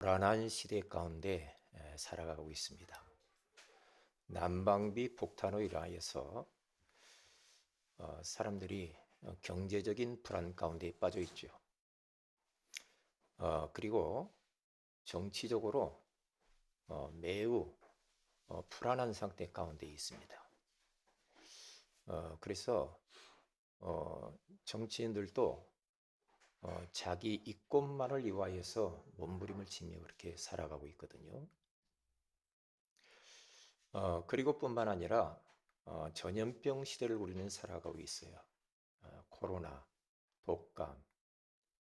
불안한 시대 가운데 살아가고 있습니다. 난방비 폭탄으로 인하여서 사람들이 경제적인 불안 가운데 빠져 있죠. 그리고 정치적으로 매우 불안한 상태 가운데 있습니다. 그래서 정치인들도 자기 이권만을 위하여서 몸부림을 치며 그렇게 살아가고 있거든요. 그리고 뿐만 아니라 전염병 시대를 우리는 살아가고 있어요. 코로나, 독감,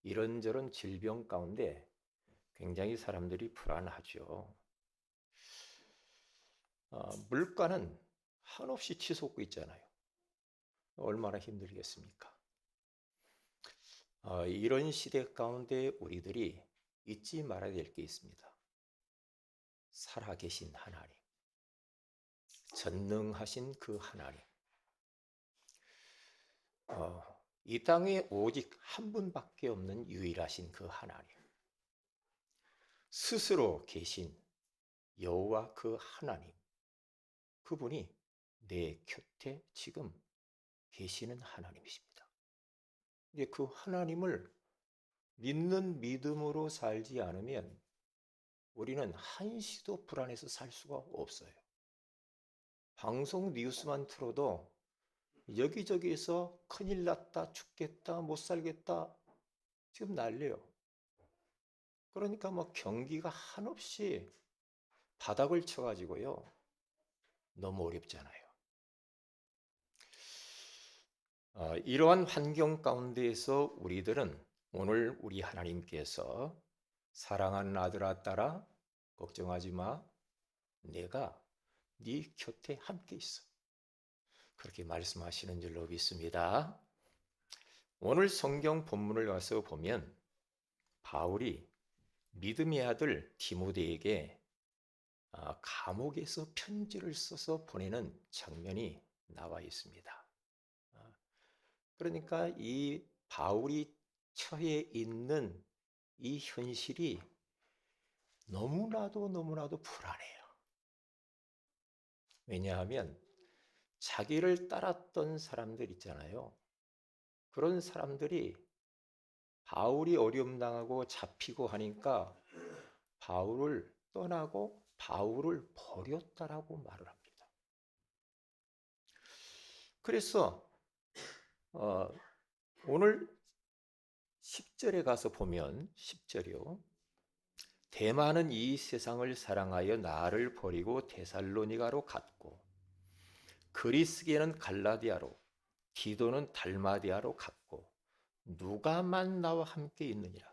이런저런 질병 가운데 굉장히 사람들이 불안하죠. 물가는 한없이 치솟고 있잖아요. 얼마나 힘들겠습니까? 이런 시대 가운데 우리들이 잊지 말아야 될 게 있습니다. 살아계신 하나님, 전능하신 그 하나님. 이 땅에 오직 한 분밖에 없는 유일하신 그 하나님. 스스로 계신 여호와 그 하나님. 그분이 내 곁에 지금 계시는 하나님이십니다. 이제 그 하나님을 믿는 믿음으로 살지 않으면 우리는 한시도 불안해서 살 수가 없어요. 방송 뉴스만 틀어도 여기저기에서 큰일 났다, 죽겠다, 못 살겠다 지금 난리요. 그러니까 뭐 경기가 한없이 바닥을 쳐가지고요. 너무 어렵잖아요. 이러한 환경 가운데에서 우리들은 오늘 우리 하나님께서 사랑하는 아들아 딸아 걱정하지 마. 내가 네 곁에 함께 있어. 그렇게 말씀하시는 줄로 믿습니다. 오늘 성경 본문을 가서 보면 바울이 믿음의 아들 디모데에게 감옥에서 편지를 써서 보내는 장면이 나와 있습니다. 그러니까 이 바울이 처해 있는 이 현실이 너무나도 불안해요. 왜냐하면 자기를 따랐던 사람들 있잖아요. 그런 사람들이 바울이 어려움 당하고 잡히고 하니까 바울을 떠나고 바울을 버렸다라고 말을 합니다. 그래서 오늘 10절에 가서 보면 10절이요. 대만은 이 세상을 사랑하여 나를 버리고 데살로니가로 갔고 그리스계는 갈라디아로 디도는 달마디아로 갔고 누가만 나와 함께 있느니라.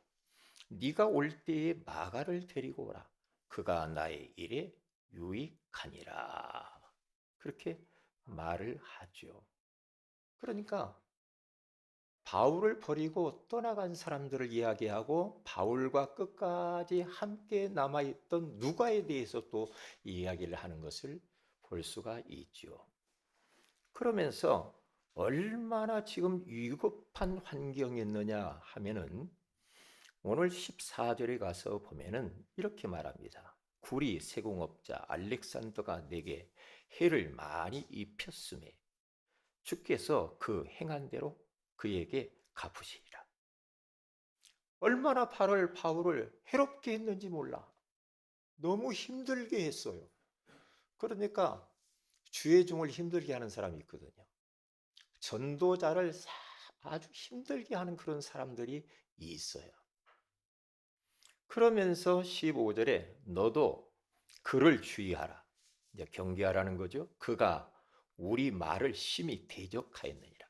네가 올 때에 마가를 데리고 오라. 그가 나의 일에 유익하니라. 그렇게 말을 하죠. 그러니까 바울을 버리고 떠나간 사람들을 이야기하고 바울과 끝까지 함께 남아있던 누가에 대해서 또 이야기를 하는 것을 볼 수가 있죠. 그러면서 얼마나 지금 위급한 환경이었느냐 하면은 오늘 14절에 가서 보면은 이렇게 말합니다. 구리 세공업자 알렉산더가 내게 해를 많이 입혔음에 주께서 그 행한 대로 그에게 갚으시리라. 얼마나 바울을 해롭게 했는지 몰라. 너무 힘들게 했어요. 그러니까 주의 종을 힘들게 하는 사람이 있거든요. 전도자를 아주 힘들게 하는 그런 사람들이 있어요. 그러면서 15절에 너도 그를 주의하라. 이제 경계하라는 거죠. 그가 우리 말을 심히 대적하였느니라.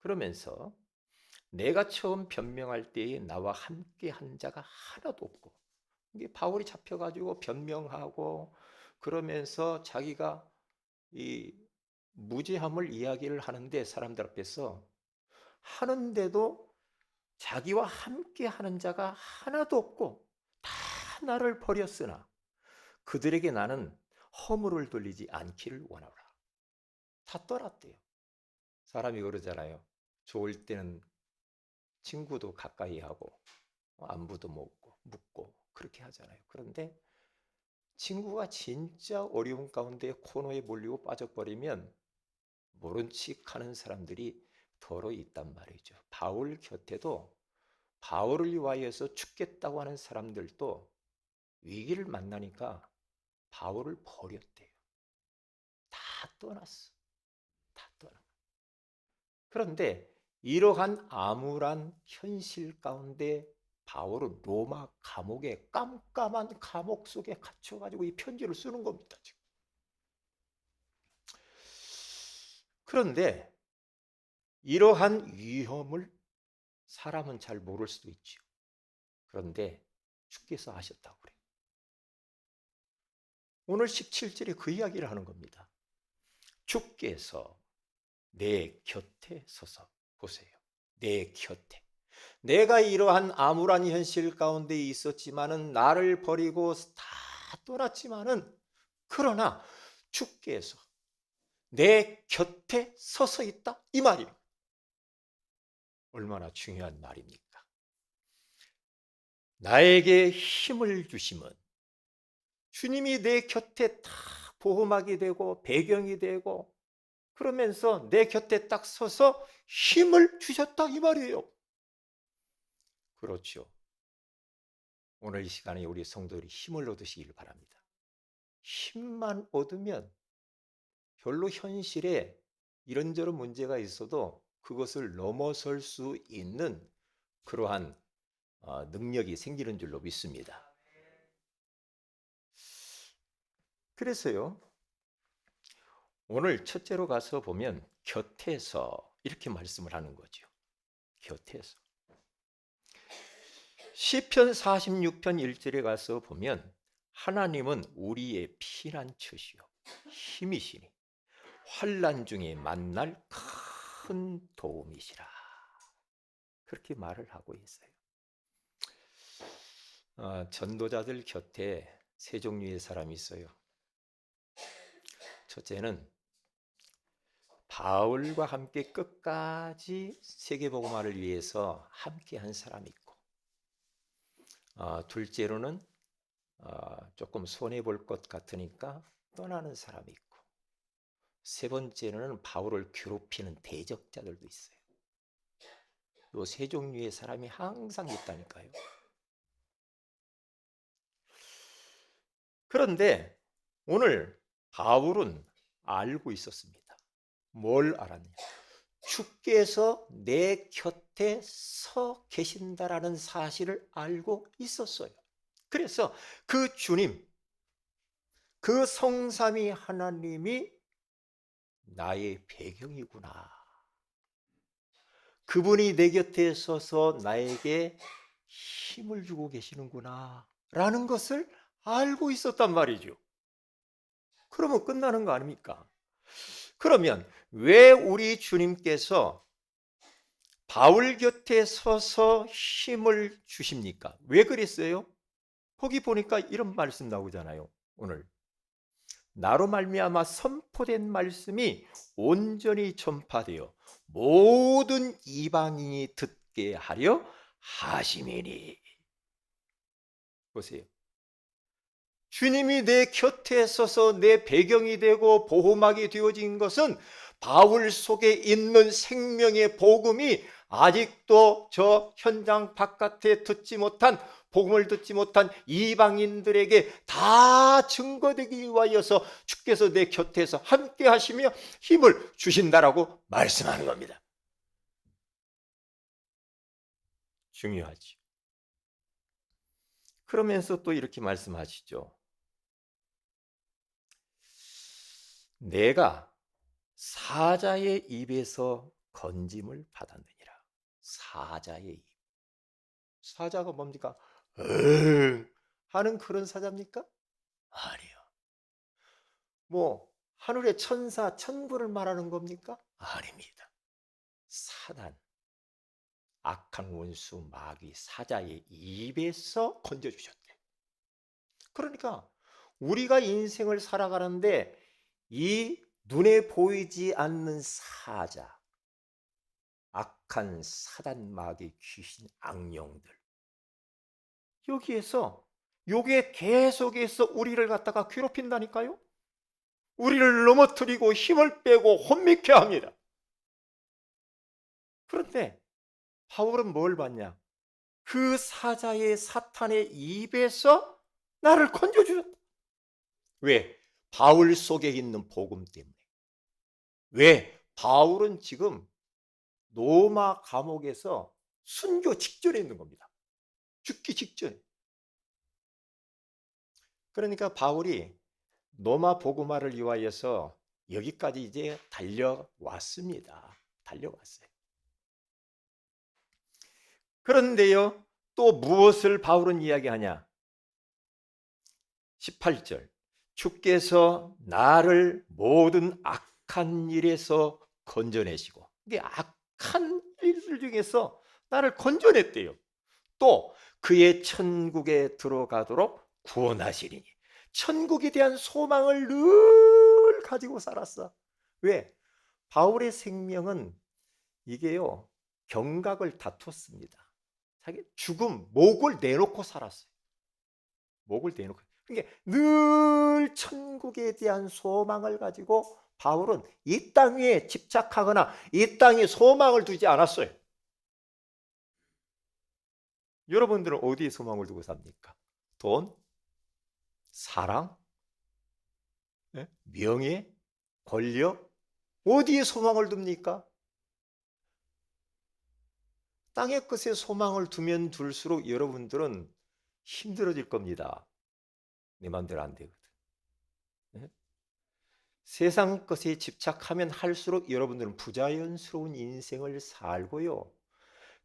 그러면서 내가 처음 변명할 때에 나와 함께 한 자가 하나도 없고, 이게 바울이 잡혀가지고 변명하고 그러면서 자기가 이 무죄함을 이야기를 하는데 사람들 앞에서 하는데도 자기와 함께 하는 자가 하나도 없고 다 나를 버렸으나 그들에게 나는 허물을 돌리지 않기를 원하노라. 다 떠났대요. 사람이 그러잖아요. 좋을 때는 친구도 가까이 하고 안부도 묻고 그렇게 하잖아요. 그런데 친구가 진짜 어려운 가운데 코너에 몰리고 빠져버리면 모른 척 하는 사람들이 더러 있단 말이죠. 바울 곁에도 바울을 위하여서 죽겠다고 하는 사람들도 위기를 만나니까 바울을 버렸대요. 다 떠났어. 다 떠나. 그런데 이러한 암울한 현실 가운데 바울은 로마 감옥에 깜깜한 감옥 속에 갇혀가지고 이 편지를 쓰는 겁니다. 지금. 그런데 이러한 위험을 사람은 잘 모를 수도 있죠. 그런데 주께서 하셨다고 그래요. 오늘 17절에 그 이야기를 하는 겁니다. 주께서 내 곁에 서서 보세요. 내 곁에. 내가 이러한 암울한 현실 가운데 있었지만은 나를 버리고 다 떠났지만은 그러나 주께서 내 곁에 서서 있다 이 말입니다. 얼마나 중요한 말입니까? 나에게 힘을 주심은 주님이 내 곁에 다 보호막이 되고 배경이 되고 그러면서 내 곁에 딱 서서 힘을 주셨다 이 말이에요. 그렇죠. 오늘 이 시간에 우리 성도들이 힘을 얻으시길 바랍니다. 힘만 얻으면 별로 현실에 이런저런 문제가 있어도 그것을 넘어설 수 있는 그러한 능력이 생기는 줄로 믿습니다. 그래서요, 오늘 첫째로 가서 보면 곁에서 이렇게 말씀을 하는 거죠. 곁에서. 시편 46편 1절에 가서 보면 하나님은 우리의 피난처시요 힘이시니 환난 중에 만날 큰 도움이시라. 그렇게 말을 하고 있어요. 전도자들 곁에 세 종류의 사람이 있어요. 첫째는 바울과 함께 끝까지 세계복음화를 위해서 함께한 사람이 있고, 둘째로는 조금 손해 볼 것 같으니까 떠나는 사람이 있고, 세 번째로는 바울을 괴롭히는 대적자들도 있어요. 이 세 종류의 사람이 항상 있다니까요. 그런데 오늘 바울은 알고 있었습니다. 뭘 알았냐? 주께서 내 곁에 서 계신다라는 사실을 알고 있었어요. 그래서 그 주님, 그 성삼위 하나님이 나의 배경이구나. 그분이 내 곁에 서서 나에게 힘을 주고 계시는구나 라는 것을 알고 있었단 말이죠. 그러면 끝나는 거 아닙니까? 그러면 왜 우리 주님께서 바울 곁에 서서 힘을 주십니까? 왜 그랬어요? 거기 보니까 이런 말씀 나오잖아요. 오늘 나로 말미암아 선포된 말씀이 온전히 전파되어 모든 이방인이 듣게 하려 하심이니. 보세요. 주님이 내 곁에 서서 내 배경이 되고 보호막이 되어진 것은 바울 속에 있는 생명의 복음이 아직도 저 현장 바깥에 듣지 못한 복음을 듣지 못한 이방인들에게 다 증거되기 위하여서 주께서 내 곁에서 함께 하시며 힘을 주신다라고 말씀하는 겁니다. 중요하죠. 그러면서 또 이렇게 말씀하시죠. 내가 사자의 입에서 건짐을 받았느니라. 사자의 입. 사자가 뭡니까? 하는 그런 사자입니까? 아니요. 뭐 하늘의 천사, 천부를 말하는 겁니까? 아닙니다. 사단, 악한 원수, 마귀, 사자의 입에서 건져주셨대. 그러니까 우리가 인생을 살아가는데 이 눈에 보이지 않는 사자, 악한 사단, 마귀, 귀신, 악령들 여기에서 요게 계속해서 우리를 갖다가 괴롭힌다니까요. 우리를 넘어뜨리고 힘을 빼고 혼미케 합니다. 그런데 바울은 뭘 받냐? 그 사자의 사탄의 입에서 나를 건져주셨다. 왜? 바울 속에 있는 복음 때문에. 왜? 바울은 지금 로마 감옥에서 순교 직전에 있는 겁니다. 죽기 직전에. 그러니까 바울이 로마 복음화를 위하여서 여기까지 이제 달려왔습니다. 달려왔어요. 그런데요, 또 무엇을 바울은 이야기하냐? 18절. 주께서 나를 모든 악한 일에서 건져내시고, 이게 악한 일들 중에서 나를 건져냈대요. 또 그의 천국에 들어가도록 구원하시리니. 천국에 대한 소망을 늘 가지고 살았어. 왜? 바울의 생명은 이게요, 경각을 다퉜습니다. 자기 죽음, 목을 내놓고 살았어요. 목을 내놓고. 그러니까 늘 천국에 대한 소망을 가지고 바울은 이 땅 위에 집착하거나 이 땅에 소망을 두지 않았어요. 여러분들은 어디에 소망을 두고 삽니까? 돈? 사랑? 명예? 권력? 어디에 소망을 둡니까? 땅의 것에 소망을 두면 둘수록 여러분들은 힘들어질 겁니다. 내 마음대로 안 되거든. 세상 것에 집착하면 할수록 여러분들은 부자연스러운 인생을 살고요,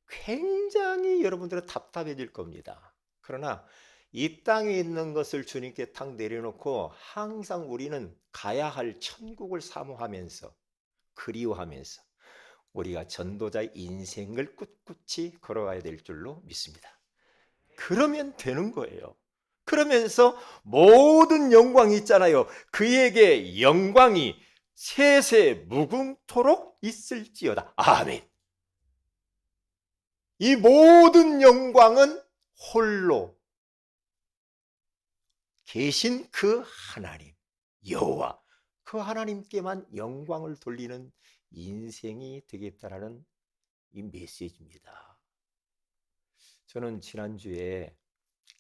굉장히 여러분들은 답답해질 겁니다. 그러나 이 땅에 있는 것을 주님께 탁 내려놓고 항상 우리는 가야 할 천국을 사모하면서, 그리워하면서 우리가 전도자의 인생을 꿋꿋이 걸어가야 될 줄로 믿습니다. 그러면 되는 거예요. 그러면서 모든 영광이 있잖아요. 그에게 영광이 세세 무궁토록 있을지어다. 아멘. 이 모든 영광은 홀로 계신 그 하나님, 여호와, 그 하나님께만 영광을 돌리는 인생이 되겠다라는 이 메시지입니다. 저는 지난주에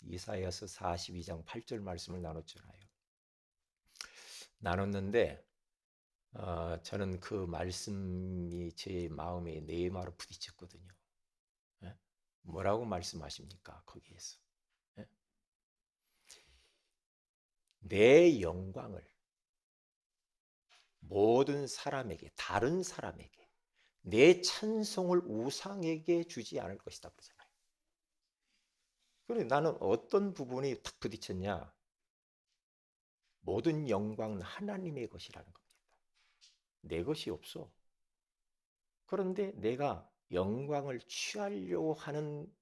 이사야서 42장 8절 말씀을 나눴는데 저는 그 말씀이 제 마음에 내마로 부딪혔거든요. 뭐라고 말씀하십니까? 거기에서 내 영광을 모든 사람에게, 다른 사람에게, 내 찬송을 우상에게 주지 않을 것이다 그러잖아요. 그런데 나는 어떤 부분이 탁 부딪혔냐? 모든 영광은 하나님의 것이라는 겁니다. 내 것이 없어. 그런데 내가 영광을 취하려고 하는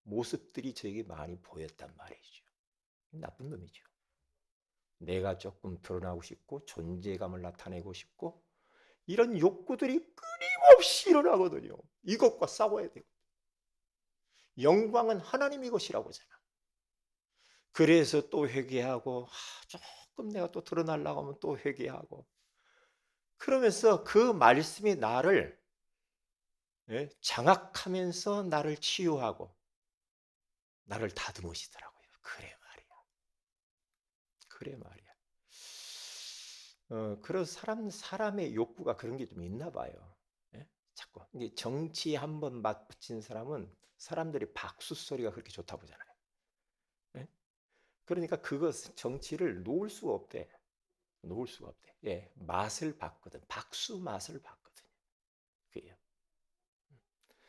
모습들이 저에게 많이 보였단 말이죠. 나쁜 놈이죠. 내가 조금 드러나고 싶고 존재감을 나타내고 싶고 이런 욕구들이 끊임없이 일어나거든요. 이것과 싸워야 되고. 영광은 하나님의 것이라고 하잖아. 그래서 또 회개하고 조금 내가 또 드러나려고 하면 또 회개하고, 그러면서 그 말씀이 나를 장악하면서 나를 치유하고 나를 다듬으시더라고요. 그래 말이야. 그런 사람의 욕구가 그런 게 좀 있나 봐요. 자꾸 정치 한번 맞붙인 사람은 사람들이 박수 소리가 그렇게 좋다고 하잖아요. 그러니까 그것 정치를 놓을 수가 없대. 맛을 봤거든. 박수 맛을 봤거든. 그래요.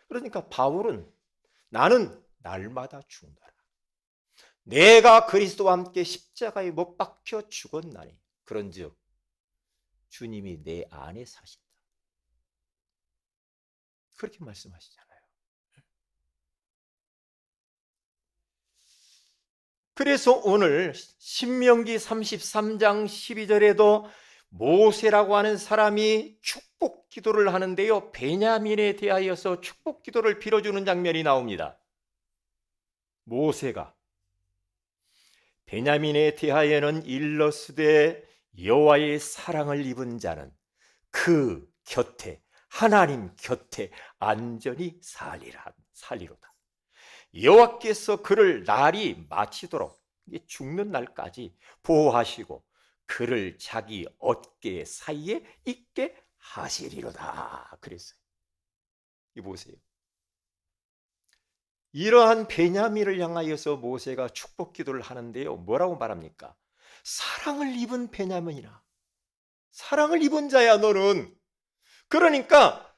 그러니까 바울은 나는 날마다 죽는다. 내가 그리스도와 함께 십자가에 못 박혀 죽었나니 그런즉 주님이 내 안에 사신다. 그렇게 말씀하시잖아요. 그래서 오늘 신명기 33장 12절에도 모세라고 하는 사람이 축복 기도를 하는데요, 베냐민에 대하여서 축복 기도를 빌어주는 장면이 나옵니다. 모세가 베냐민에 대하여는 일러스되 여호와의 사랑을 입은 자는 그 곁에, 하나님 곁에 안전히 살리로다. 여호와께서 그를 날이 마치도록, 죽는 날까지 보호하시고 그를 자기 어깨 사이에 있게 하시리로다 그랬어요. 이 보세요. 이러한 베냐민을 향하여서 모세가 축복 기도를 하는데요, 뭐라고 말합니까? 사랑을 입은 베냐민이라, 사랑을 입은 자야 너는. 그러니까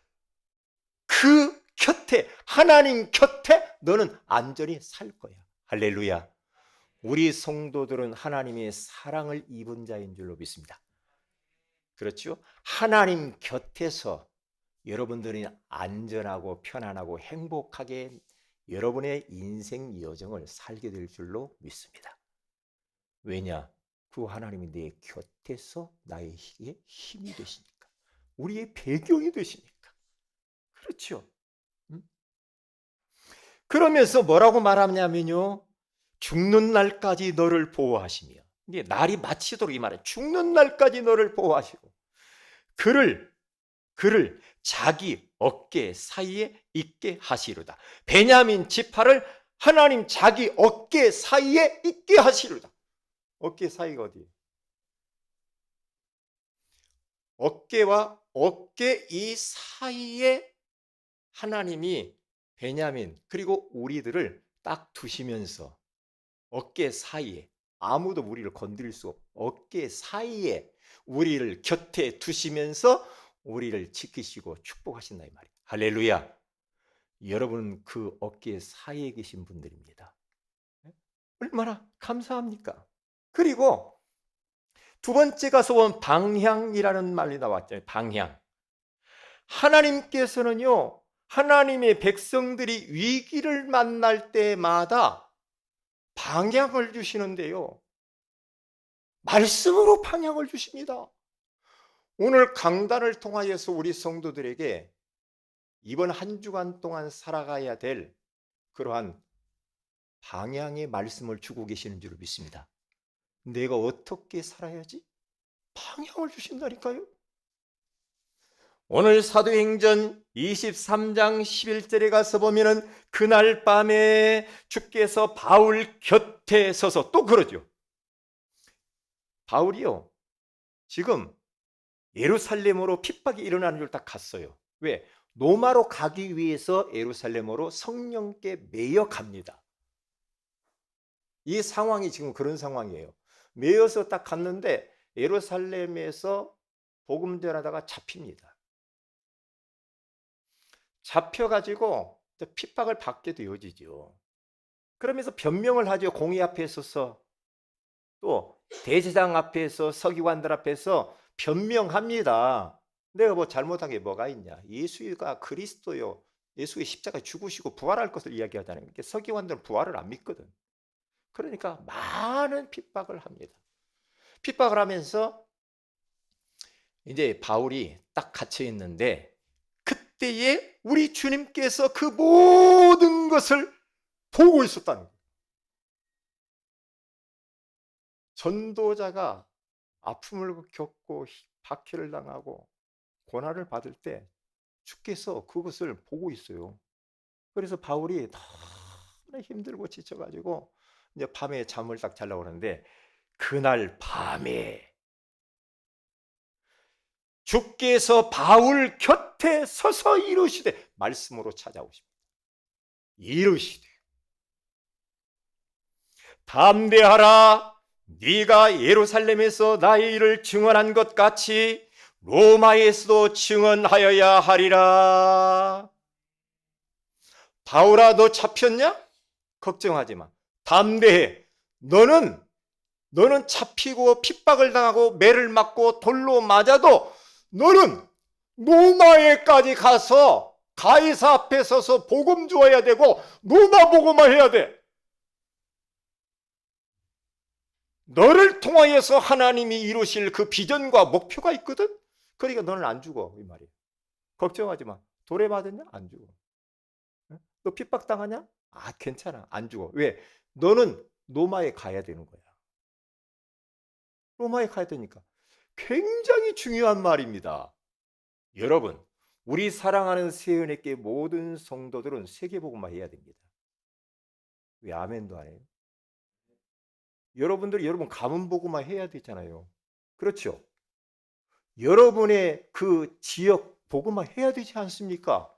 그 곁에, 하나님 곁에 너는 안전히 살 거야. 할렐루야. 우리 성도들은 하나님의 사랑을 입은 자인 줄로 믿습니다. 그렇죠? 하나님 곁에서 여러분들이 안전하고 편안하고 행복하게 여러분의 인생 여정을 살게 될 줄로 믿습니다. 왜냐? 그 하나님이 내 곁에서 나의 힘이 되시니까, 우리의 배경이 되시니까. 그렇죠? 그러면서 뭐라고 말하냐면요, 죽는 날까지 너를 보호하시며, 이게 날이 마치도록, 이 말은 죽는 날까지 너를 보호하시고 그를 자기 어깨 사이에 있게 하시리로다. 베냐민 지파를 하나님 자기 어깨 사이에 있게 하시리로다. 어깨 사이가 어디예요? 어깨와 어깨 이 사이에 하나님이 베냐민 그리고 우리들을 딱 두시면서, 어깨 사이에 아무도 우리를 건드릴 수 없고 어깨 사이에 우리를 곁에 두시면서 우리를 지키시고 축복하신다 이 말이에요. 할렐루야. 여러분은 그 어깨 사이에 계신 분들입니다. 얼마나 감사합니까? 그리고 두 번째 가서 본 방향이라는 말이 나왔잖아요. 방향. 하나님께서는요, 하나님의 백성들이 위기를 만날 때마다 방향을 주시는데요, 말씀으로 방향을 주십니다. 오늘 강단을 통하여서 우리 성도들에게 이번 한 주간 동안 살아가야 될 그러한 방향의 말씀을 주고 계시는 줄 믿습니다. 내가 어떻게 살아야지? 방향을 주신다니까요. 오늘 사도행전 23장 11절에 가서 보면은 그날 밤에 주께서 바울 곁에 서서, 또 그러죠. 바울이요, 지금 예루살렘으로 핍박이 일어나는 줄 딱 갔어요. 왜? 로마로 가기 위해서 예루살렘으로 성령께 매여 갑니다. 이 상황이 지금 그런 상황이에요. 매여서 딱 갔는데 예루살렘에서 복음 전하다가 잡힙니다. 잡혀가지고 핍박을 받게 되어지죠. 그러면서 변명을 하죠. 공의 앞에 서서, 또 대제사장 앞에서, 서기관들 앞에서 변명합니다. 내가 뭐 잘못한 게 뭐가 있냐? 예수가 그리스도요, 예수의 십자가에 죽으시고 부활할 것을 이야기하잖아요. 서기관들은 부활을 안 믿거든. 그러니까 많은 핍박을 합니다. 핍박을 하면서 이제 바울이 딱 갇혀 있는데, 그때에 우리 주님께서 그 모든 것을 보고 있었다는 거예요. 전도자가 아픔을 겪고 박해를 당하고 고난을 받을 때 주께서 그것을 보고 있어요. 그래서 바울이 너무 힘들고 지쳐가지고 이제 밤에 잠을 딱 자려고 그러는데, 그날 밤에 주께서 바울 곁에 서서 이르시되, 말씀으로 찾아오십니다. 이르시되 담대하라, 네가 예루살렘에서 나의 일을 증언한 것 같이 로마에서도 증언하여야 하리라. 바울아, 너 잡혔냐? 걱정하지 마. 담대해. 너는 잡히고 핍박을 당하고 매를 맞고 돌로 맞아도 너는 로마에까지 가서 가이사 앞에 서서 복음 주어야 되고 로마 복음을 해야 돼. 너를 통하여서 하나님이 이루실 그 비전과 목표가 있거든. 그러니까 너는 안 죽어, 이 말이에요. 걱정하지 마. 도래 맞았냐? 안 죽어. 너 핍박 당하냐? 아, 괜찮아, 안 죽어. 왜? 너는 로마에 가야 되는 거야. 로마에 가야 되니까. 굉장히 중요한 말입니다. 여러분, 우리 사랑하는 세은에게 모든 성도들은 세계복음화 해야 됩니다. 왜 아멘도 안 해요? 여러분 가문 복음화 해야 되잖아요. 그렇죠? 여러분의 그 지역 복음화 해야 되지 않습니까?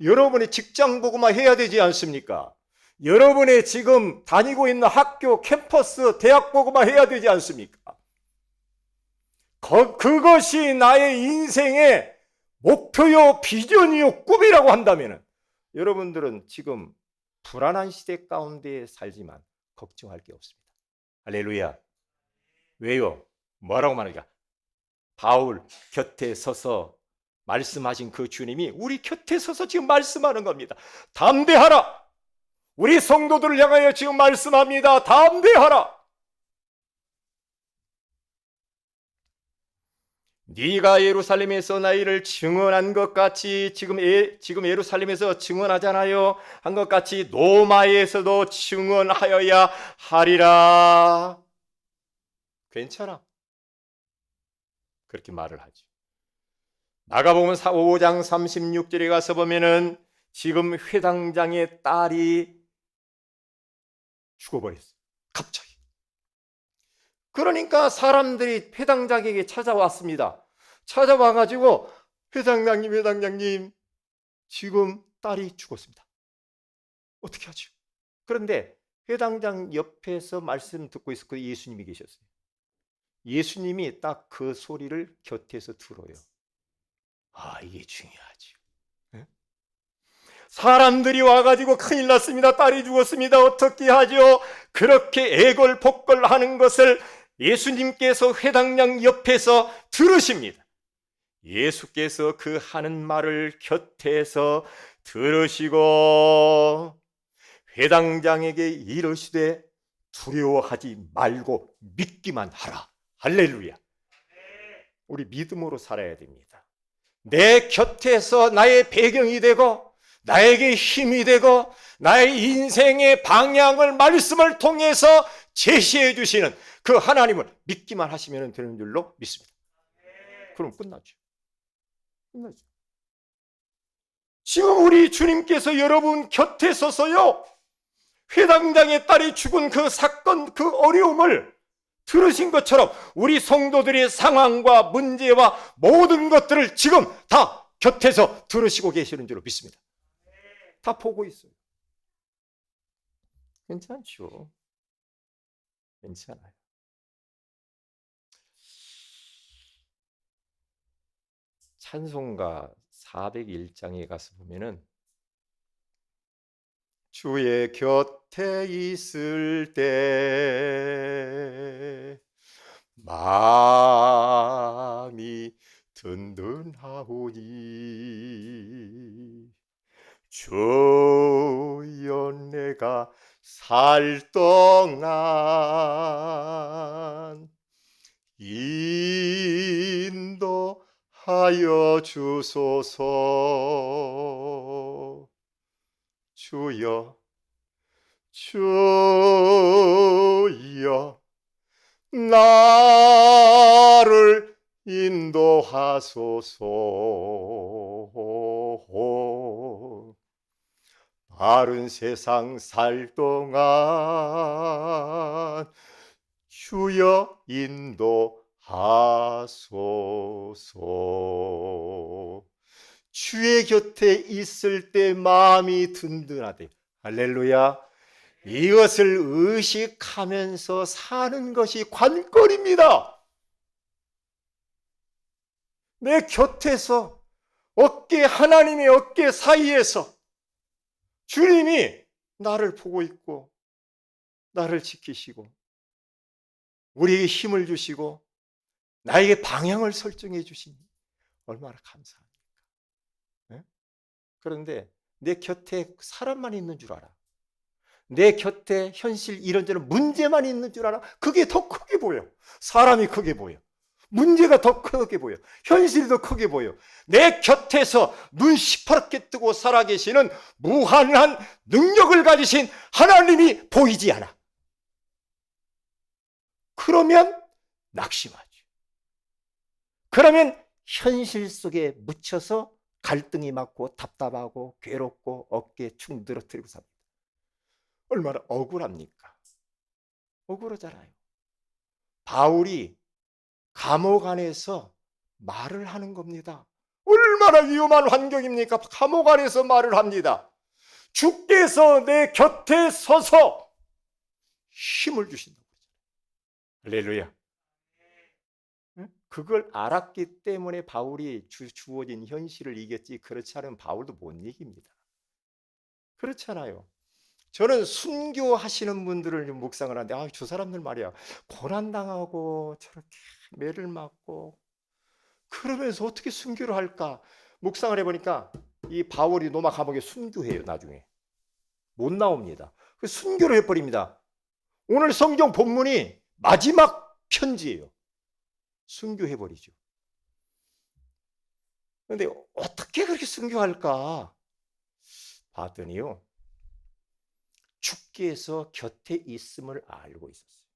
여러분의 직장 복음화 해야 되지 않습니까? 여러분의 지금 다니고 있는 학교, 캠퍼스, 대학 복음화 해야 되지 않습니까? 그것이 나의 인생의 목표요, 비전이요, 꿈이라고 한다면 여러분들은 지금 불안한 시대 가운데 살지만 걱정할 게 없습니다. 할렐루야. 왜요? 뭐라고 말하니까? 바울 곁에 서서 말씀하신 그 주님이 우리 곁에 서서 지금 말씀하는 겁니다. 담대하라. 우리 성도들을 향하여 지금 말씀합니다. 담대하라. 네가 예루살렘에서 나이를 증언한 것 같이 지금 예루살렘에서 증언하잖아요. 한 것 같이 로마에서도 증언하여야 하리라. 괜찮아. 그렇게 말을 하죠. 마가복음 5장 36절에 가서 보면은 지금 회당장의 딸이 죽어버렸어요. 갑자기. 그러니까 사람들이 회당장에게 찾아왔습니다. 찾아와가지고 회당장님 지금 딸이 죽었습니다. 어떻게 하죠? 그런데 회당장 옆에서 말씀 듣고 있었고 예수님이 계셨어요. 예수님이 딱 그 소리를 곁에서 들어요. 아, 이게 중요하죠. 네? 사람들이 와가지고 큰일 났습니다. 딸이 죽었습니다. 어떻게 하죠? 그렇게 애걸복걸하는 것을 예수님께서 회당장 옆에서 들으십니다. 예수께서 그 하는 말을 곁에서 들으시고 회당장에게 이르시되 두려워하지 말고 믿기만 하라. 할렐루야. 우리 믿음으로 살아야 됩니다. 내 곁에서 나의 배경이 되고 나에게 힘이 되고 나의 인생의 방향을 말씀을 통해서 제시해 주시는 그 하나님을 믿기만 하시면 되는 줄로 믿습니다. 그럼 끝나죠. 끝나죠. 지금 우리 주님께서 여러분 곁에 서서요, 회당장의 딸이 죽은 그 사건, 그 어려움을 들으신 것처럼 우리 성도들의 상황과 문제와 모든 것들을 지금 다 곁에서 들으시고 계시는 줄로 믿습니다. 다 보고 있어요. 괜찮죠? 괜찮아요. 찬송가 401장에 가서 보면은 주의 곁에 있을 때 마음이 든든하오니 주여 내가 살 동안 인도하여 주소서. 주여 주여 나를 인도하소서. 바른 세상 살 동안 주여 인도하소서. 주의 곁에 있을 때 마음이 든든하대. 할렐루야. 이것을 의식하면서 사는 것이 관건입니다. 내 곁에서 하나님의 어깨 사이에서 주님이 나를 보고 있고 나를 지키시고 우리에게 힘을 주시고 나에게 방향을 설정해 주시니 얼마나 감사합니까? 네? 그런데 내 곁에 사람만 있는 줄 알아. 내 곁에 현실 이런저런 문제만 있는 줄 알아. 그게 더 크게 보여. 사람이 크게 보여. 문제가 더 크게 보여. 현실이 더 크게 보여. 내 곁에서 눈 시퍼렇게 뜨고 살아계시는 무한한 능력을 가지신 하나님이 보이지 않아. 그러면 낙심하죠. 그러면 현실 속에 묻혀서 갈등이 많고 답답하고 괴롭고 어깨에 축 늘어뜨리고 삽니다. 얼마나 억울합니까? 억울하잖아요. 바울이 감옥 안에서 말을 하는 겁니다. 얼마나 위험한 환경입니까? 감옥 안에서 말을 합니다. 주께서 내 곁에 서서 힘을 주신다고. 할렐루야. 그걸 알았기 때문에 바울이 주어진 현실을 이겼지, 그렇지 않으면 바울도 못 이깁니다. 그렇잖아요. 저는 순교하시는 분들을 좀 묵상을 하는데, 저 사람들 말이야, 고난당하고 저렇게 매를 맞고 그러면서 어떻게 순교를 할까 묵상을 해보니까 이 바울이 로마 감옥에 순교해요. 나중에 못 나옵니다. 순교를 해버립니다. 오늘 성경 본문이 마지막 편지예요. 순교해버리죠. 그런데 어떻게 그렇게 순교할까 봤더니요, 주께서 곁에 있음을 알고 있었어요.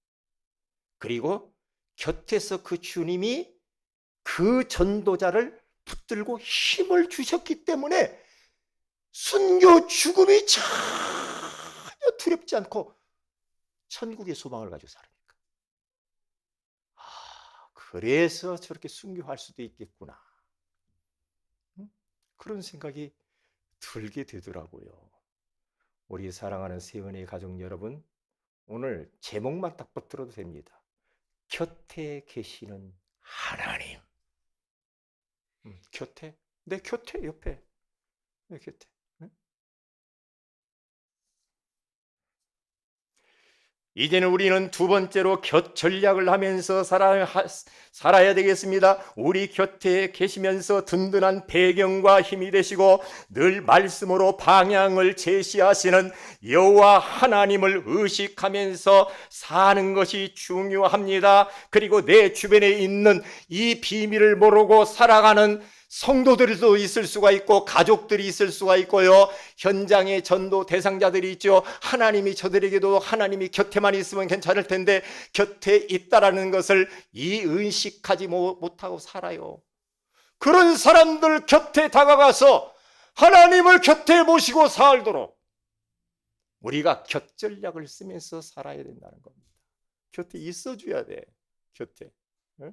그리고 곁에서 그 주님이 그 전도자를 붙들고 힘을 주셨기 때문에 순교 죽음이 전혀 두렵지 않고 천국의 소망을 가지고 살으니까. 그래서 저렇게 순교할 수도 있겠구나, 그런 생각이 들게 되더라고요. 우리 사랑하는 세은의 가족 여러분, 오늘 제목만 딱 붙들어도 됩니다. 곁에 계시는 하나님. 곁에, 내 곁에, 옆에, 내 곁에. 이제는 우리는 두 번째로 곁 전략을 하면서 살아야 되겠습니다. 우리 곁에 계시면서 든든한 배경과 힘이 되시고 늘 말씀으로 방향을 제시하시는 여호와 하나님을 의식하면서 사는 것이 중요합니다. 그리고 내 주변에 있는 이 비밀을 모르고 살아가는 성도들도 있을 수가 있고 가족들이 있을 수가 있고요, 현장에 전도 대상자들이 있죠. 하나님이 저들에게도 하나님이 곁에만 있으면 괜찮을 텐데 곁에 있다라는 것을 의식하지 못하고 살아요. 그런 사람들 곁에 다가가서 하나님을 곁에 모시고 살도록 우리가 곁 전략을 쓰면서 살아야 된다는 겁니다. 곁에 있어줘야 돼. 곁에. 응?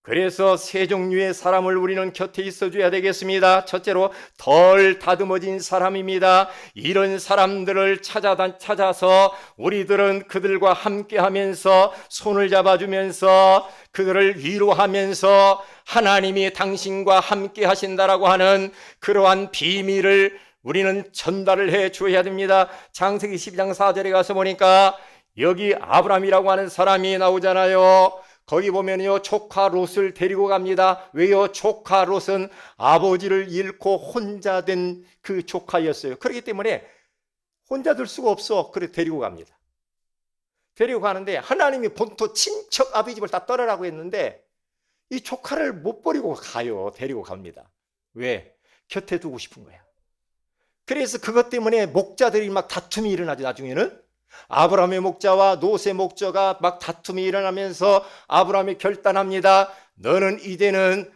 그래서 세 종류의 사람을 우리는 곁에 있어줘야 되겠습니다. 첫째로 덜 다듬어진 사람입니다. 이런 사람들을 찾아서 우리들은 그들과 함께하면서 손을 잡아주면서 그들을 위로하면서 하나님이 당신과 함께 하신다라고 하는 그러한 비밀을 우리는 전달을 해 줘야 됩니다. 창세기 12장 4절에 가서 보니까 여기 아브라함이라고 하는 사람이 나오잖아요. 거기 보면요, 조카 롯을 데리고 갑니다. 왜요? 조카 롯은 아버지를 잃고 혼자 된 그 조카였어요. 그렇기 때문에 혼자 둘 수가 없어. 그래서 데리고 갑니다. 데리고 가는데 하나님이 본토 친척 아비집을 다 떠나라고 했는데 이 조카를 못 버리고 가요. 데리고 갑니다. 왜? 곁에 두고 싶은 거야. 그래서 그것 때문에 목자들이 막 다툼이 일어나죠. 나중에는 아브라함의 목자와 롯의 목자가 막 다툼이 일어나면서 아브라함이 결단합니다. 너는 이제는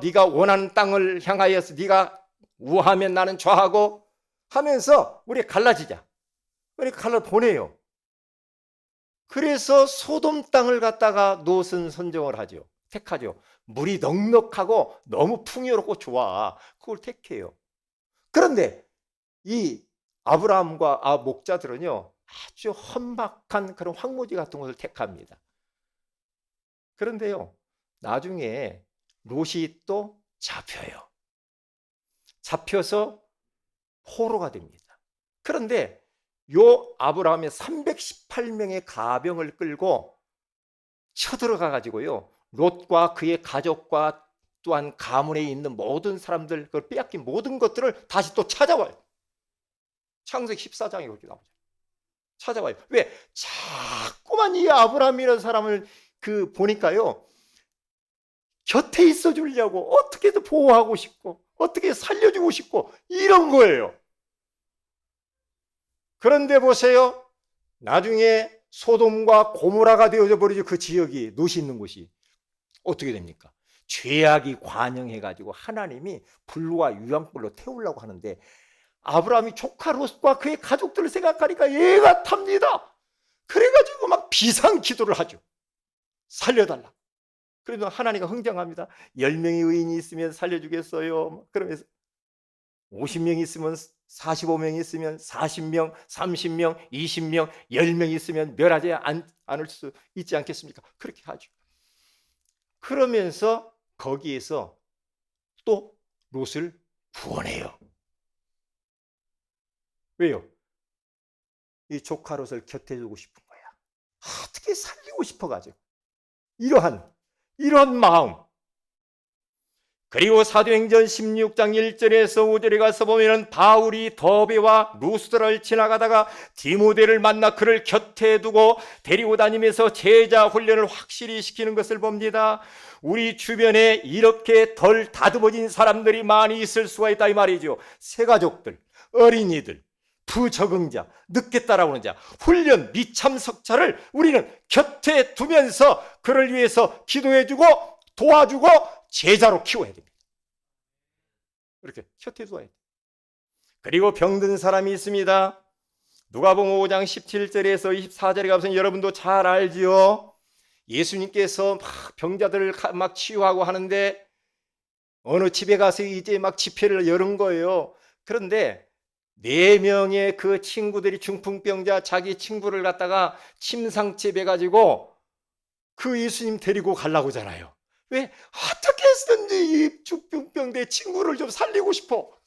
네가 원하는 땅을 향하여서 네가 우하면 나는 좌하고 하면서 우리 갈라지자. 그러니까 갈라 보내요. 그래서 소돔 땅을 갖다가 롯은 선정을 하죠. 택하죠. 물이 넉넉하고 너무 풍요롭고 좋아. 그걸 택해요. 그런데 이 아브라함과 목자들은요, 아주 험악한 그런 황무지 같은 것을 택합니다. 그런데요, 나중에 롯이 또 잡혀요. 잡혀서 포로가 됩니다. 그런데 요 아브라함의 318명의 가병을 끌고 쳐들어가 가지고요, 롯과 그의 가족과 또한 가문에 있는 모든 사람들, 그걸 빼앗긴 모든 것들을 다시 또 찾아와요. 창세기 14장에 그렇게 나오죠. 찾아와요. 왜? 자꾸만 이 아브라함이라는 사람을 보니까요, 곁에 있어 주려고 어떻게든 보호하고 싶고 어떻게 살려주고 싶고 이런 거예요. 그런데 보세요. 나중에 소돔과 고모라가 되어져 버리죠. 그 지역이, 롯이 있는 곳이. 어떻게 됩니까? 죄악이 관영해가지고 하나님이 불과 유황불로 태우려고 하는데 아브라함이 조카 롯과 그의 가족들을 생각하니까 애가 탑니다. 그래가지고 막 비상 기도를 하죠. 살려달라. 그래도 하나님이 흥정합니다. 10명의 의인이 있으면 살려주겠어요. 그러면서 50명 있으면 45명 있으면 40명, 30명, 20명, 10명 있으면 멸하지 않을 수 있지 않겠습니까? 그렇게 하죠. 그러면서 거기에서 또 롯을 구원해요. 왜요? 이 조카 롯을 곁에 두고 싶은 거야. 어떻게 살리고 싶어가지고. 이러한 마음. 그리고 사도행전 16장 1절에서 5절에 가서 보면은 바울이 더베와 루스드라를 지나가다가 디모데를 만나 그를 곁에 두고 데리고 다니면서 제자 훈련을 확실히 시키는 것을 봅니다. 우리 주변에 이렇게 덜 다듬어진 사람들이 많이 있을 수가 있다 이 말이죠. 새가족들, 어린이들, 부적응자, 늦게 따라오는 자, 훈련 미참석자를 우리는 곁에 두면서 그를 위해서 기도해주고 도와주고 제자로 키워야 됩니다. 이렇게 곁에 두어야 돼요. 그리고 병든 사람이 있습니다. 누가복음 5장 17절에서 24절에 가보면 여러분도 잘 알지요. 예수님께서 막 병자들을 막 치유하고 하는데 어느 집에 가서 이제 막 집회를 열은 거예요. 그런데 4명의 그 친구들이 중풍병자 자기 친구를 갖다가 침상집에 가지고 그 예수님 데리고 가려고 하잖아요. 왜? 어떻게 했든지 이 중풍병 내 친구를 좀 살리고 싶어.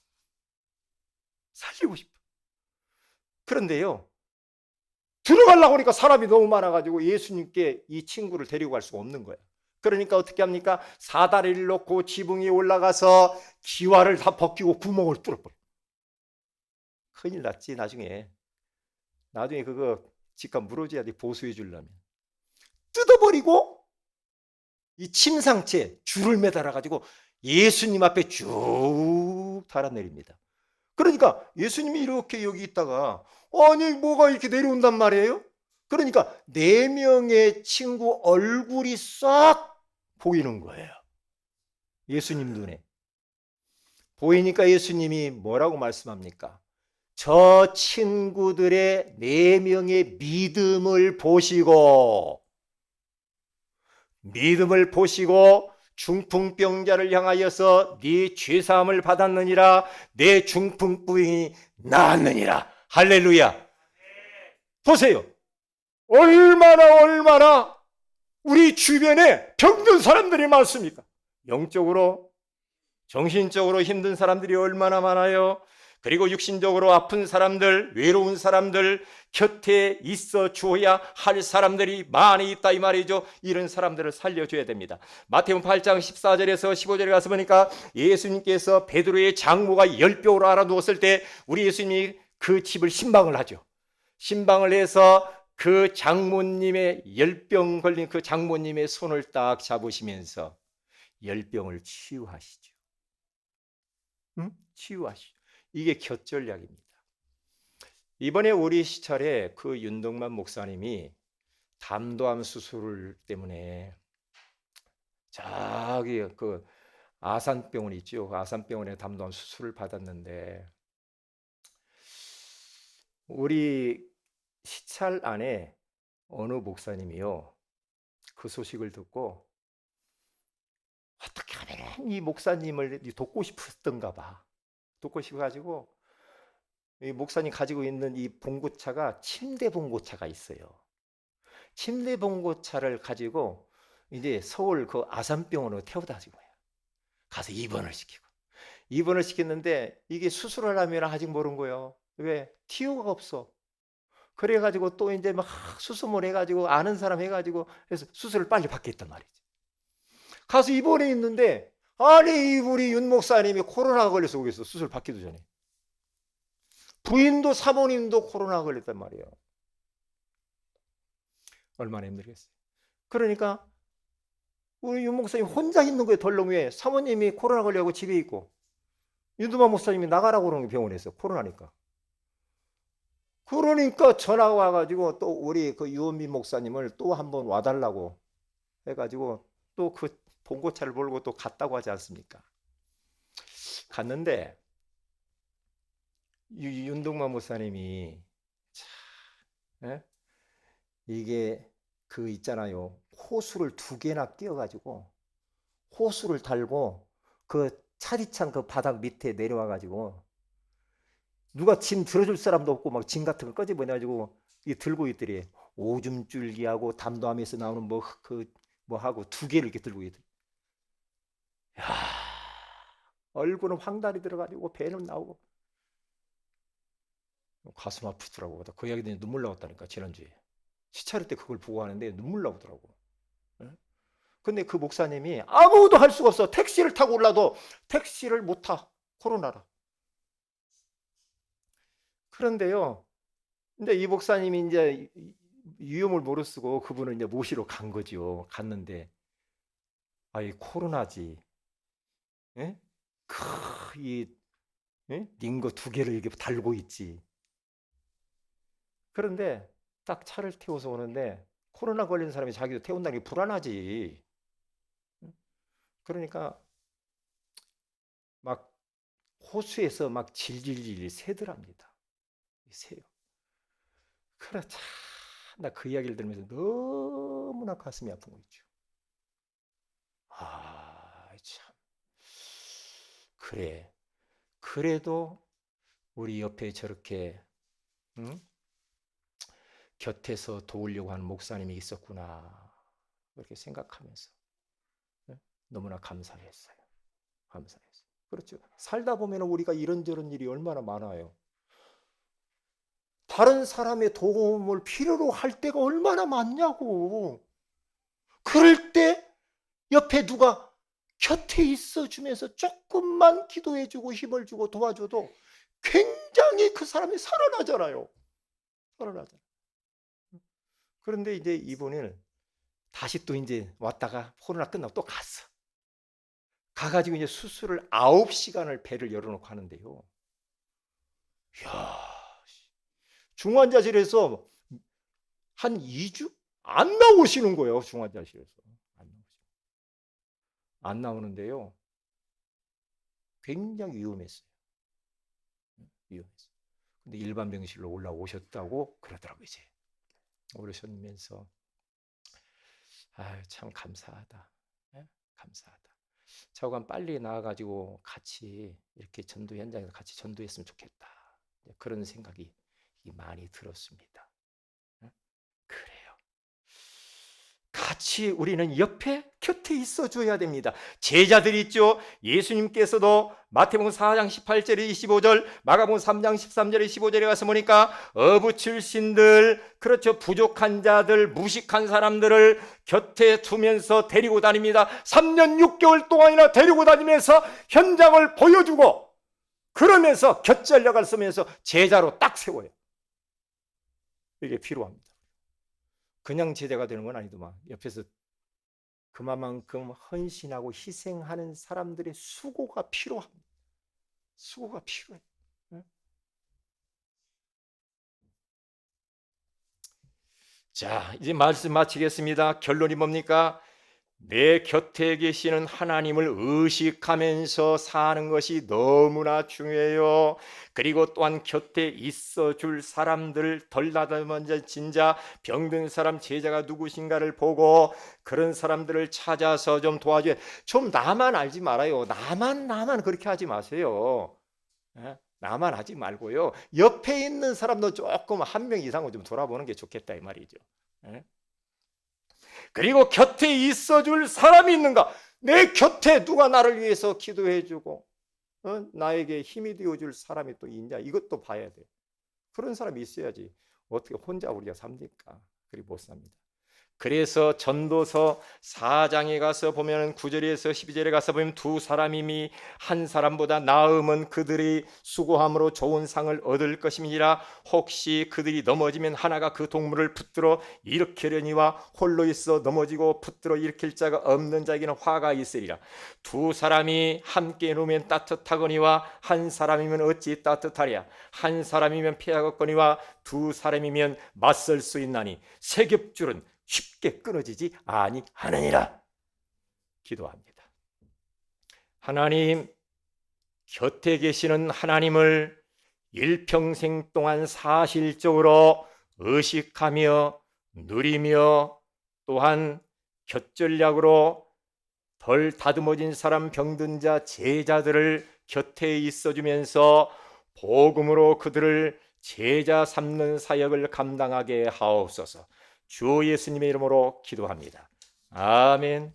그런데요, 들어가려고 하니까 사람이 너무 많아가지고 예수님께 이 친구를 데리고 갈 수가 없는 거예요. 그러니까 어떻게 합니까? 사다리를 놓고 지붕 위에 올라가서 기와를 다 벗기고 구멍을 뚫어버려. 큰일 났지. 나중에 그거 집값 무너져야 돼. 보수해 주려면. 뜯어버리고 이 침상채 줄을 매달아 가지고 예수님 앞에 쭉 달아내립니다. 그러니까 예수님이 이렇게 여기 있다가 아니 뭐가 이렇게 내려온단 말이에요? 그러니까 4명의 친구 얼굴이 싹 보이는 거예요. 예수님 눈에. 보이니까 예수님이 뭐라고 말씀합니까? 저 친구들의 4명의 믿음을 보시고 중풍병자를 향하여서 네 죄사함을 받았느니라 내 중풍병이 나았느니라. 할렐루야. 보세요. 얼마나 우리 주변에 병든 사람들이 많습니까? 영적으로 정신적으로 힘든 사람들이 얼마나 많아요. 그리고 육신적으로 아픈 사람들, 외로운 사람들, 곁에 있어 줘야 할 사람들이 많이 있다 이 말이죠. 이런 사람들을 살려줘야 됩니다. 마태복음 8장 14절에서 15절에 가서 보니까 예수님께서 베드로의 장모가 10병으로 알아누웠을 때 우리 예수님이 그 집을 신방을 하죠. 신방을 해서 그 장모님의 10병 걸린 그 장모님의 손을 딱 잡으시면서 10병을 치유하시죠. 치유하시죠. 이게 곁전략입니다. 이번에 우리 시찰에 그 윤동만 목사님이 담도암 수술 때문에 저기 그 아산병원 있죠. 아산병원에 담도암 수술을 받았는데 우리 시찰 안에 어느 목사님이요. 그 소식을 듣고 어떻게 하면 이 목사님을 돕고 싶었던가 봐. 돕고 싶어가지고 이 목사님 가지고 있는 이 봉고차가 침대 봉고차가 있어요. 침대 봉고차를 가지고 이제 서울 그 아산병원으로 태워다 가지고 가서 입원을 시켰는데 이게 수술을 하면 아직 모르는 거예요. 왜? 티오가 없어. 그래가지고 또 이제 막 수소문 해가지고 아는 사람 해가지고 해서 수술을 빨리 받겠단 말이지. 가서 입원해 있는데 아니 우리 윤 목사님이 코로나 걸려서 오겠어. 수술 받기도 전에. 부인도 사모님도 코로나 걸렸단 말이에요. 얼마나 힘들겠어요. 그러니까 우리 윤 목사님 혼자 있는 거예요. 덜렁 위에. 사모님이 코로나 걸려고 집에 있고 윤두만 목사님이 나가라고 그러는 게 병원에서 코로나니까. 그러니까 전화가 와가지고 또 우리 그 유원민 목사님을 또 한번 와달라고 해가지고 또 그 봉고차를 몰고 또 갔다고 하지 않습니까? 갔는데 윤동만 목사님이 예? 이게 그 있잖아요. 호수를 2개나 끼워가지고 호수를 달고 그 차디찬 그 바닥 밑에 내려와가지고 누가 짐 들어줄 사람도 없고 막 짐 같은 거 꺼집어내가지고 이 들고 있더래. 오줌 줄기하고 담도함에서 나오는 뭐 그 뭐 하고 2개를 이렇게 들고 있더래. 야, 얼굴은 황달이 들어가지고 배는 나오고 가슴 아프더라고. 그 이야기 듣니 눈물 나왔다니까 지난주에. 시차를 때 그걸 보고 하는데 눈물 나오더라고. 예? 근데 그 목사님이 아무도 할 수가 없어. 택시를 타고 올라도 택시를 못 타. 코로나라. 그런데요. 근데 이 목사님이 이제 위험을 모르쓰고 그분을 이제 모시러 간 거죠. 갔는데 아이 코로나지. 예? 이 링거 2개를 이렇게 달고 있지. 그런데 딱 차를 태워서 오는데 코로나 걸린 사람이 자기도 태운다는 게 불안하지. 그러니까 막 호수에서 막 질질질 새더랍니다. 새요. 그래 참 나 그 이야기를 들으면서 너무나 가슴이 아픈 거 있죠. 아, 참. 그래. 그래도 우리 옆에 저렇게 응? 곁에서 도우려고 하는 목사님이 있었구나. 그렇게 생각하면서 너무나 감사했어요. 감사했어요. 그렇죠. 살다 보면 우리가 이런저런 일이 얼마나 많아요. 다른 사람의 도움을 필요로 할 때가 얼마나 많냐고. 그럴 때 옆에 누가 곁에 있어주면서 조금만 기도해주고 힘을 주고 도와줘도 굉장히 그 사람이 살아나잖아요. 살아나잖아요. 그런데 이제 이분은 다시 또 이제 왔다가 코로나 끝나고 또 갔어. 가가지고 이제 수술을 9시간을 배를 열어놓고 하는데요. 이야, 중환자실에서 한 2주 안 나오시는 거예요. 중환자실에서 안 나오는데요. 굉장히 위험했어요. 위험했어요. 근데 일반 병실로 올라오셨다고 그러더라고요. 이제 오르셨면서 참 감사하다. 감사하다. 저간 빨리 나와가지고 같이 이렇게 전도 현장에서 같이 전도했으면 좋겠다. 그런 생각이 많이 들었습니다. 그래요. 같이 우리는 옆에 곁에 있어줘야 됩니다. 제자들 있죠. 예수님께서도 마태복음 4장 18절에 25절, 마가복음 3장 13절에 15절에 가서 보니까 어부 출신들, 그렇죠, 부족한 자들, 무식한 사람들을 곁에 두면서 데리고 다닙니다. 3년 6개월 동안이나 데리고 다니면서 현장을 보여주고 그러면서 곁전력을 쓰면서 제자로 딱 세워요. 이게 필요합니다. 그냥 제자가 되는 건 아니더만 옆에서 그만큼 헌신하고 희생하는 사람들의 수고가 필요합니다. 수고가 필요해요. 자, 이제 말씀 마치겠습니다. 결론이 뭡니까? 내 곁에 계시는 하나님을 의식하면서 사는 것이 너무나 중요해요. 그리고 또한 곁에 있어 줄 사람들을 덜 나다만진 자, 병든 사람 제자가 누구신가를 보고 그런 사람들을 찾아서 좀 도와줘요. 좀 나만 알지 말아요. 나만 그렇게 하지 마세요. 나만 하지 말고요. 옆에 있는 사람도 조금 한 명 이상은 좀 돌아보는 게 좋겠다 이 말이죠. 그리고 곁에 있어줄 사람이 있는가? 내 곁에 누가 나를 위해서 기도해주고 나에게 힘이 되어줄 사람이 또 있냐? 이것도 봐야 돼. 그런 사람이 있어야지 어떻게 혼자 우리가 삽니까? 그리 못 삽니다. 그래서 전도서 4장에 가서 보면 9절에서 12절에 가서 보면 두 사람이미 한 사람보다 나음은 그들이 수고함으로 좋은 상을 얻을 것임이니라. 혹시 그들이 넘어지면 하나가 그 동물을 붙들어 일으키려니와 홀로 있어 넘어지고 붙들어 일으킬 자가 없는 자에게는 화가 있으리라. 두 사람이 함께 놓으면 따뜻하거니와 한 사람이면 어찌 따뜻하랴. 한 사람이면 피하겠거니와 두 사람이면 맞설 수 있나니 세 겹줄은 쉽게 끊어지지 아니하느니라. 기도합니다. 하나님, 곁에 계시는 하나님을 일평생 동안 사실적으로 의식하며 누리며 또한 곁전략으로 덜 다듬어진 사람, 병든 자, 제자들을 곁에 있어주면서 복음으로 그들을 제자 삼는 사역을 감당하게 하옵소서. 주 예수님의 이름으로 기도합니다. 아멘.